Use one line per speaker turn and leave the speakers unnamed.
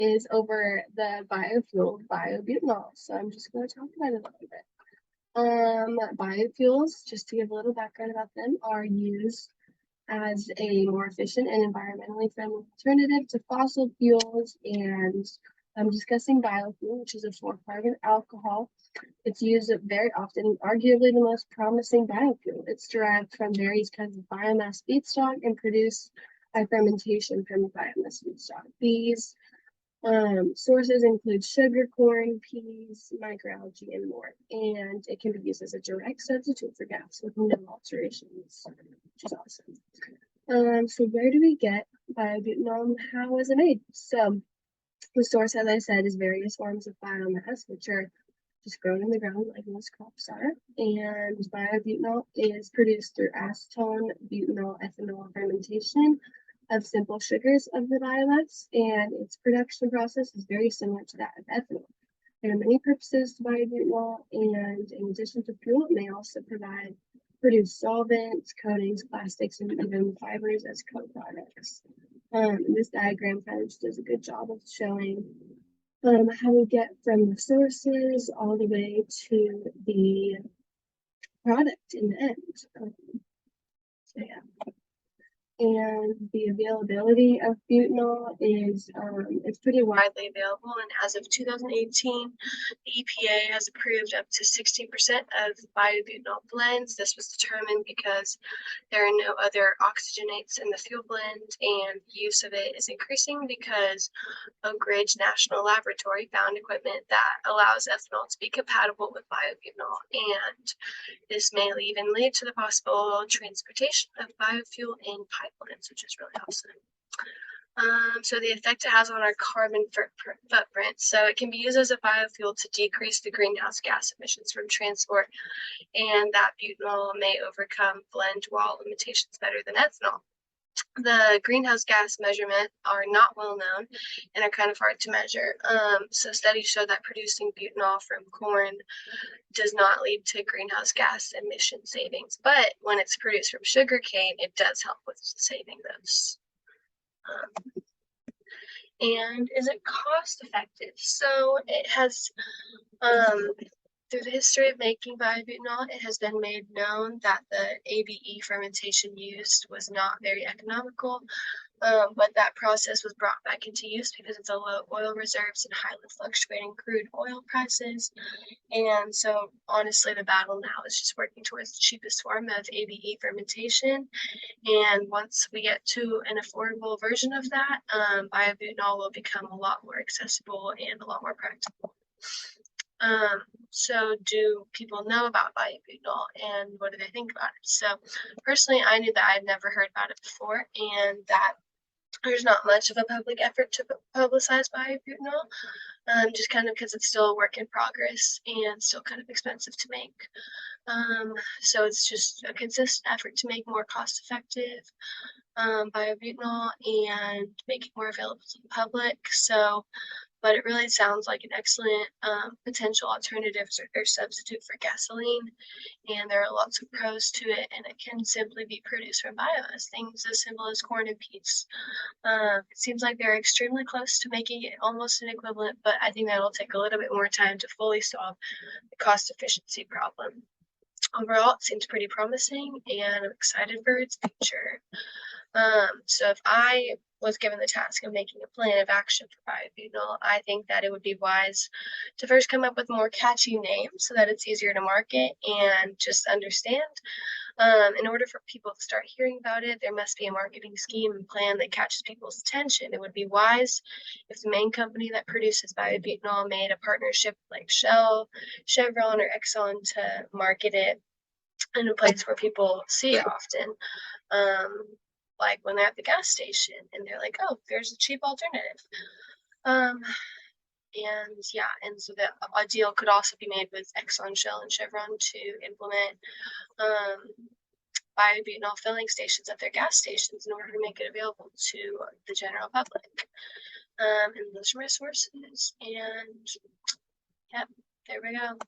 is over the biofuel biobutanol. So I'm just going to talk about it a little bit. Biofuels, just to give a little background about them, are used as a more efficient and environmentally friendly alternative to fossil fuels. And I'm discussing biofuel, which is a 4-carbon alcohol. It's used very often, arguably the most promising biofuel. It's derived from various kinds of biomass feedstock and produced by fermentation from the biomass feedstock. These sources include sugar, corn, peas, microalgae, and more. And it can be used as a direct substitute for gas with no alterations, which is awesome. So where do we get biobutanol? How is it made? So the source, as I said, is various forms of biomass, which are just grown in the ground like most crops are. And biobutanol is produced through acetone, butanol, ethanol fermentation of simple sugars of the biomass, and its production process is very similar to that of ethanol. There are many purposes to biobutanol, and in addition to fuel, it may also produce solvents, coatings, plastics, and even fibers as co-products. This diagram kind of just does a good job of showing how we get from the sources all the way to the product in the end. So yeah. And the availability of butanol is it's pretty widely available, and as of 2018, the EPA has approved up to 60% of biobutanol blends. This was determined because there are no other oxygenates in the fuel blend, and use of it is increasing because Oak Ridge National Laboratory found equipment that allows ethanol to be compatible with biobutanol, and this may even lead to the possible transportation of biofuel in pipelines, which is really awesome. So the effect it has on our carbon footprint. So it can be used as a biofuel to decrease the greenhouse gas emissions from transport, and that butanol may overcome blend wall limitations better than ethanol. The greenhouse gas measurements are not well known and are kind of hard to measure. So studies show that producing butanol from corn does not lead to greenhouse gas emission savings, but when it's produced from sugarcane, it does help with saving those. And is it cost effective? So it has, through the history of making biobutanol, it has been made known that the ABE fermentation used was not very economical, but that process was brought back into use because of the low oil reserves and highly fluctuating crude oil prices. And so honestly, the battle now is just working towards the cheapest form of ABE fermentation. And once we get to an affordable version of that, biobutanol will become a lot more accessible and a lot more practical. So do people know about biobutanol, and what do they think about it? So personally, I knew that I had never heard about it before, and that there's not much of a public effort to publicize biobutanol, just kind of because it's still a work in progress and still kind of expensive to make. So it's just a consistent effort to make more cost-effective biobutanol and make it more available to the public. So, but it really sounds like an excellent potential alternative or substitute for gasoline, and there are lots of pros to it, and it can simply be produced from biomass, things as simple as corn and peas. It seems like they're extremely close to making it almost an equivalent, but I think that'll take a little bit more time to fully solve the cost efficiency problem. Overall, it seems pretty promising, and I'm excited for its future. So if I was given the task of making a plan of action for biobutanol, I think that it would be wise to first come up with a more catchy name so that it's easier to market and just understand. In order for people to start hearing about it, there must be a marketing scheme and plan that catches people's attention. It would be wise if the main company that produces biobutanol made a partnership like Shell, Chevron, or Exxon to market it in a place where people see it often. Like when they're at the gas station and they're like, oh, there's a cheap alternative. And yeah, and so a deal could also be made with Exxon, Shell, and Chevron to implement biobutanol filling stations at their gas stations in order to make it available to the general public. And those are my sources. And yep, there we go.